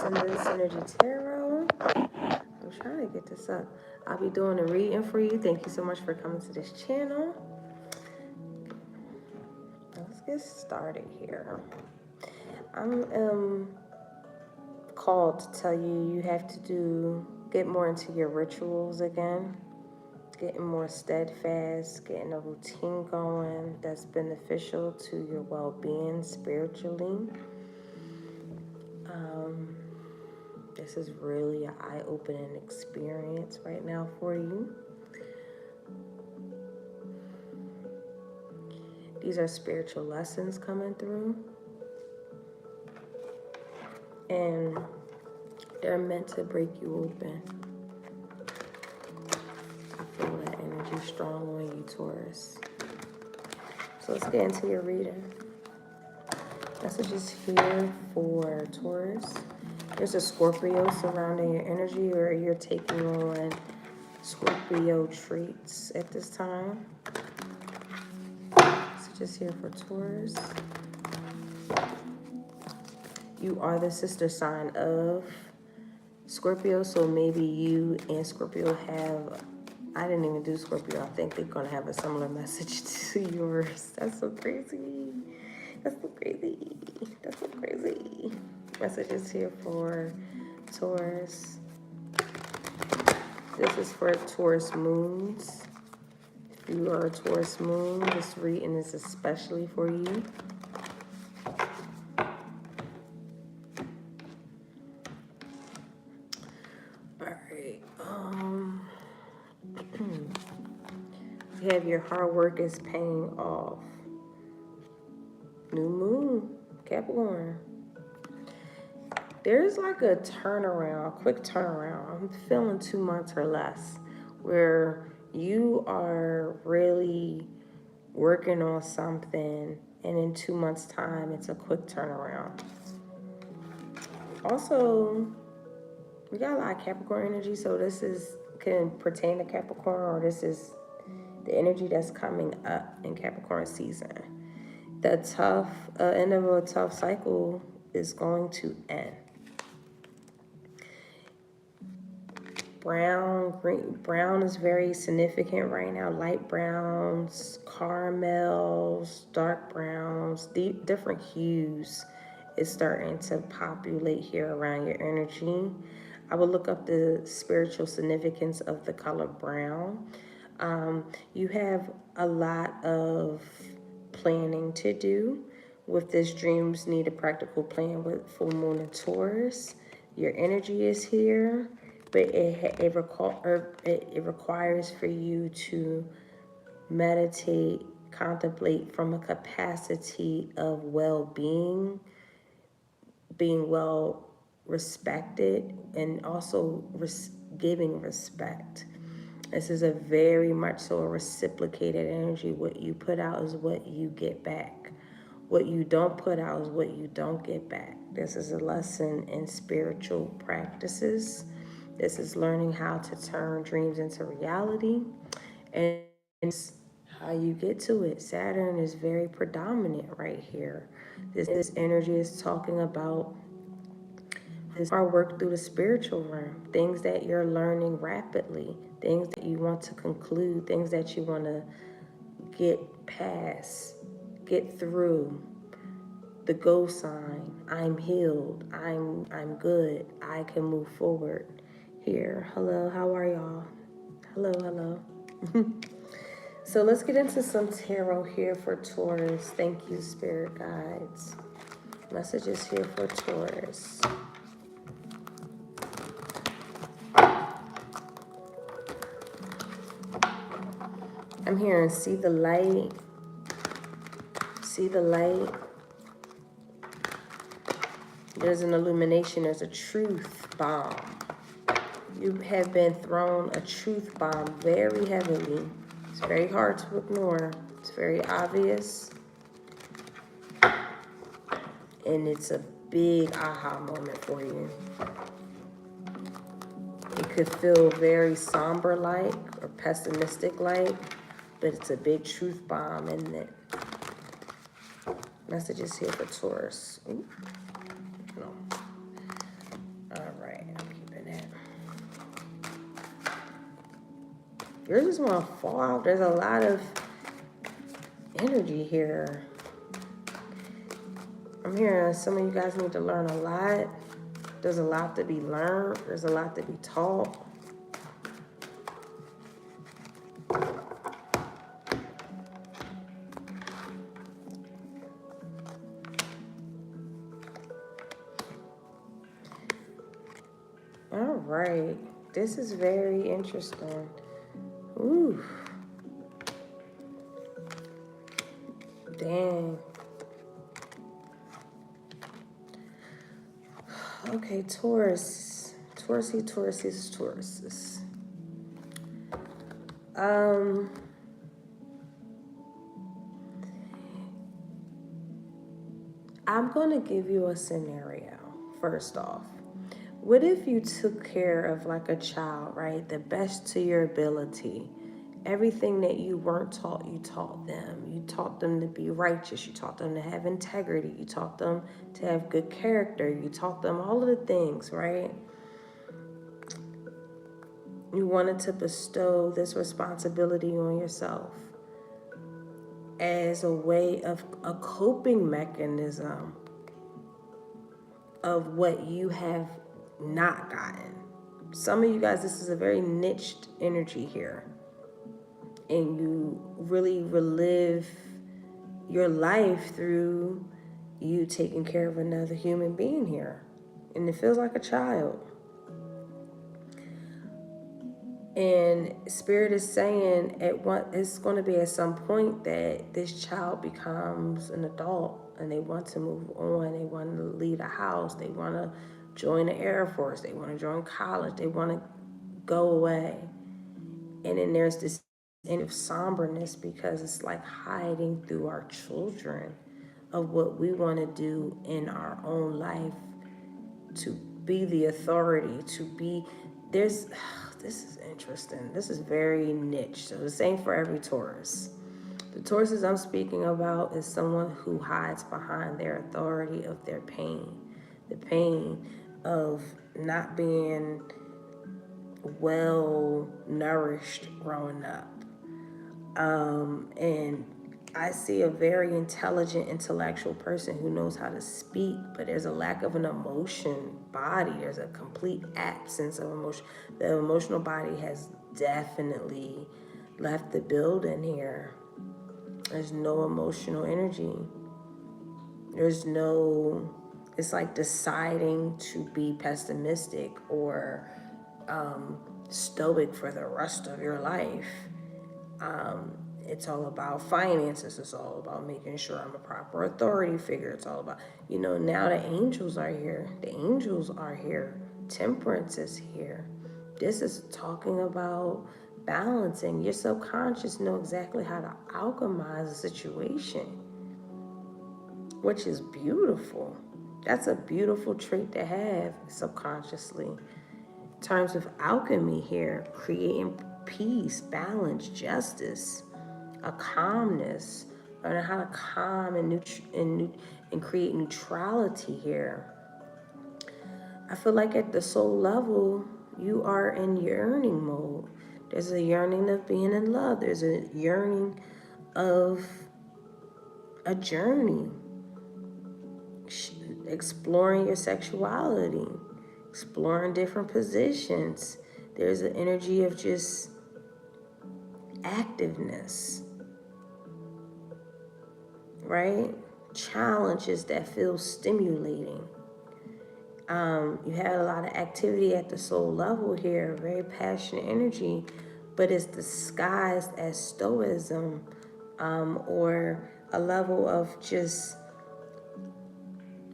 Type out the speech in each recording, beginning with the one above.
Ascendant Energy Tarot. I'm trying to get this up. I'll be doing a reading for you. Thank you so much for coming to this channel. Let's get started here. I'm called to tell you have to get more into your rituals again. Getting more steadfast, getting a routine going that's beneficial to your well-being spiritually. This is really an eye-opening experience right now for you. These are spiritual lessons coming through. And they're meant to break you open. I feel that energy strong on you, Taurus. So let's get into your reading. Messages here for Taurus. There's a Scorpio surrounding your energy, or you're taking on Scorpio traits at this time. Messages here for Taurus. You are the sister sign of Scorpio, so maybe you and Scorpio have, I didn't even do Scorpio, I think they're going to have a similar message to yours. That's so crazy. That's so crazy. That's so crazy. Messages here for Taurus. This is for Taurus moons. If you are a Taurus moon, this reading is especially for you. You have your hard work is paying off. New moon, Capricorn. There's like a turnaround, a quick turnaround. I'm feeling 2 months or less where you are really working on something, and in 2 months' time, it's a quick turnaround. Also, we got a lot of Capricorn energy, so this can pertain to Capricorn, or this is the energy that's coming up in Capricorn season. The end of a tough cycle is going to end. Brown is very significant right now. Light browns, caramels, dark browns, different hues is starting to populate here around your energy. I will look up the spiritual significance of the color brown. You have a lot of planning to do with this dreams need a practical plan with full moon and Taurus. Your energy is here, but it requires for you to meditate, contemplate from a capacity of well-being, being well respected, and also giving respect. This is a very much so a reciprocated energy. What you put out is what you get back. What you don't put out is what you don't get back. This is a lesson in spiritual practices. This is learning how to turn dreams into reality. And it's how you get to it. Saturn is very predominant right here. This energy is talking about our work through the spiritual realm, things that you're learning rapidly, things that you want to conclude, things that you want to get past, get through. The go sign, I'm healed, I'm good, I can move forward. Here, hello, how are y'all? Hello. So let's get into some tarot here for Taurus. Thank you, spirit guides. Messages here for Taurus. I'm hearing see the light. See the light. There's an illumination. There's a truth bomb. You have been thrown a truth bomb very heavily. It's very hard to ignore. It's very obvious. And it's a big aha moment for you. It could feel very somber-like or pessimistic-like, but it's a big truth bomb, isn't it? Messages here for Taurus. Ooh. No. You're just want to fall out. There's a lot of energy here. I'm hearing some of you guys need to learn a lot. There's a lot to be learned. There's a lot to be taught. All right. This is very interesting. Ooh. Dang. Okay, Taurus. Tauruses. I'm going to give you a scenario, first off. What if you took care of like a child, right? The best to your ability. Everything that you weren't taught, you taught them. You taught them to be righteous. You taught them to have integrity. You taught them to have good character. You taught them all of the things, right? You wanted to bestow this responsibility on yourself as a way of a coping mechanism of what you have not gotten. Some of you guys, this is a very niched energy here. And you really relive your life through you taking care of another human being here. And it feels like a child. And Spirit is saying it's going to be at some point that this child becomes an adult and they want to move on. They want to leave a house. They want to join the Air Force. They want to join college. They want to go away. And then there's this end of somberness because it's like hiding through our children of what we want to do in our own life, to be the authority, to be this is interesting. This is very niche. So the same for every Taurus. The Tauruses I'm speaking about is someone who hides behind their authority of their pain. The pain of not being well nourished growing up. And I see a very intelligent, intellectual person who knows how to speak, but there's a lack of an emotion body. There's a complete absence of emotion. The emotional body has definitely left the building here. There's no emotional energy. It's like deciding to be pessimistic or stoic for the rest of your life. It's all about finances. It's all about making sure I'm a proper authority figure. It's all about, now the angels are here. The angels are here. Temperance is here. This is talking about balancing. Your subconscious know exactly how to alchemize a situation, which is beautiful. That's a beautiful trait to have subconsciously. In terms of alchemy here, creating peace, balance, justice, a calmness, learning how to calm and create neutrality here. I feel like at the soul level, you are in yearning mode. There's a yearning of being in love. There's a yearning of a journey, exploring your sexuality, exploring different positions. There's an energy of just activeness, right? Challenges that feel stimulating. You had a lot of activity at the soul level here, very passionate energy, but it's disguised as stoicism, or a level of just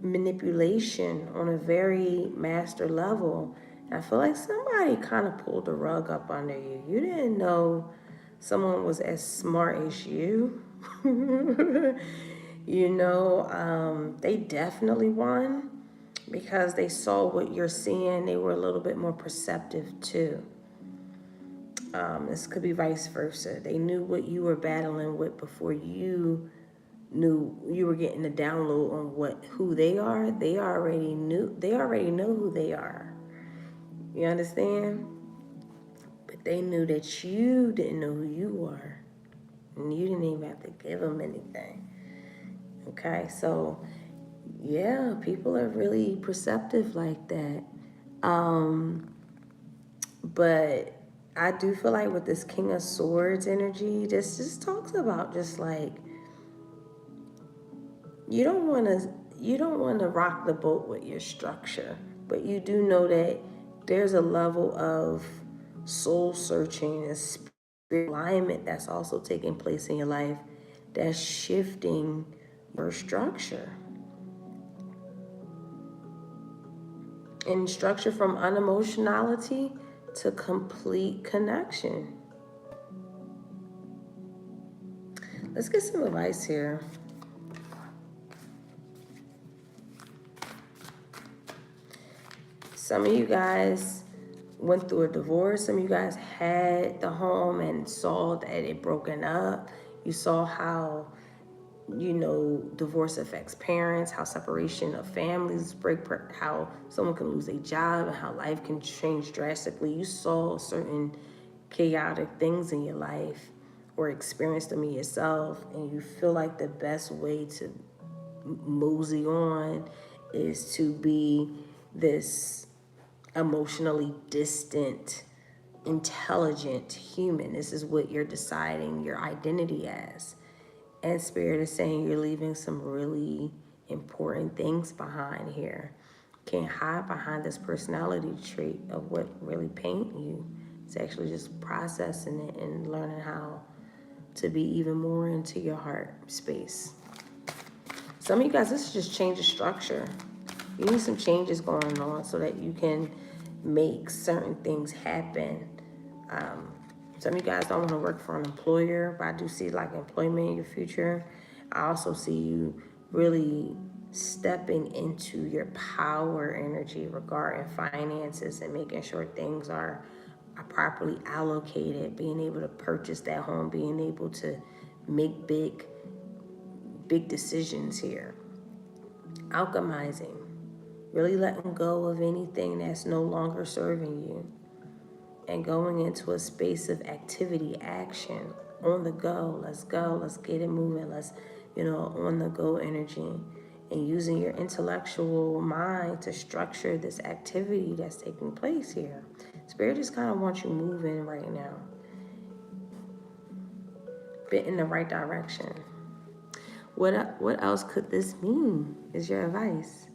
manipulation on a very master level. And I feel like somebody kind of pulled the rug up under you. You didn't know someone was as smart as you. They definitely won because they saw what you're seeing. They were a little bit more perceptive too. This could be vice versa. They knew what you were battling with before you knew you were getting the download on who they are. They already know who they are. You understand? But They knew that you didn't know who you were. And you didn't even have to give them anything. Okay, so yeah, people are really perceptive like that. But I do feel like with this King of Swords energy, this just talks about just like you don't want to rock the boat with your structure, but you do know that there's a level of soul searching and spirit alignment that's also taking place in your life that's shifting your structure. And structure from unemotionality to complete connection. Let's get some advice here. Some of you guys went through a divorce. Some of you guys had the home and saw that it broken up. You saw how, divorce affects parents, how separation of families break, how someone can lose a job, and how life can change drastically. You saw certain chaotic things in your life or experienced them in yourself, and you feel like the best way to mosey on is to be this emotionally distant, intelligent human. This is what you're deciding your identity as. And Spirit is saying you're leaving some really important things behind here. Can't hide behind this personality trait of what really paint you. It's actually just processing it and learning how to be even more into your heart space. Some of you guys, this is just change of structure. You need some changes going on so that you can make certain things happen. Some of you guys don't want to work for an employer, but I do see like employment in your future. I also see you really stepping into your power energy regarding finances and making sure things are properly allocated, being able to purchase that home, being able to make big decisions here. Alchemizing, really letting go of anything that's no longer serving you and going into a space of activity, action, on the go. Let's go, let's get it moving. Let's, on the go energy, and using your intellectual mind to structure this activity that's taking place here. Spirit just kind of wants you moving right now, bit in the right direction. What else could this mean is your advice.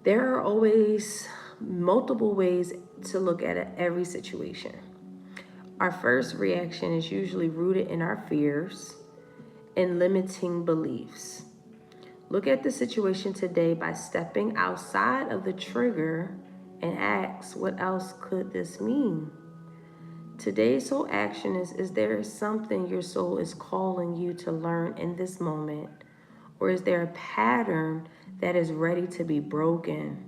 There are always multiple ways to look at every situation. Our first reaction is usually rooted in our fears and limiting beliefs. Look at the situation today by stepping outside of the trigger and ask, what else could this mean? Today's soul action is there something your soul is calling you to learn in this moment? Or is there a pattern that is ready to be broken?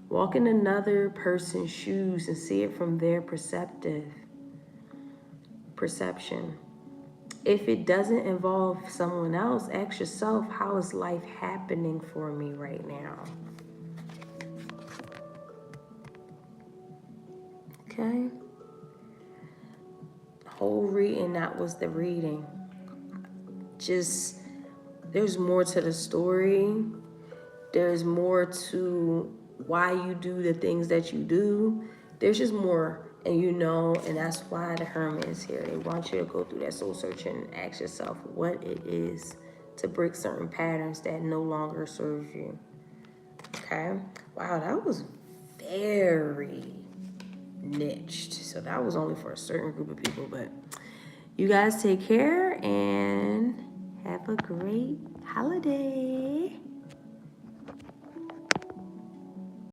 Walk in another person's shoes and see it from their perception. If it doesn't involve someone else, ask yourself, how is life happening for me right now? Okay. Whole reading, that was the reading. Just, there's more to the story. There's more to why you do the things that you do. There's just more, and that's why the Hermit is here. They want you to go through that soul search and ask yourself what it is to break certain patterns that no longer serve you. Okay? Wow, that was very niched. So that was only for a certain group of people, but you guys take care and have a great holiday.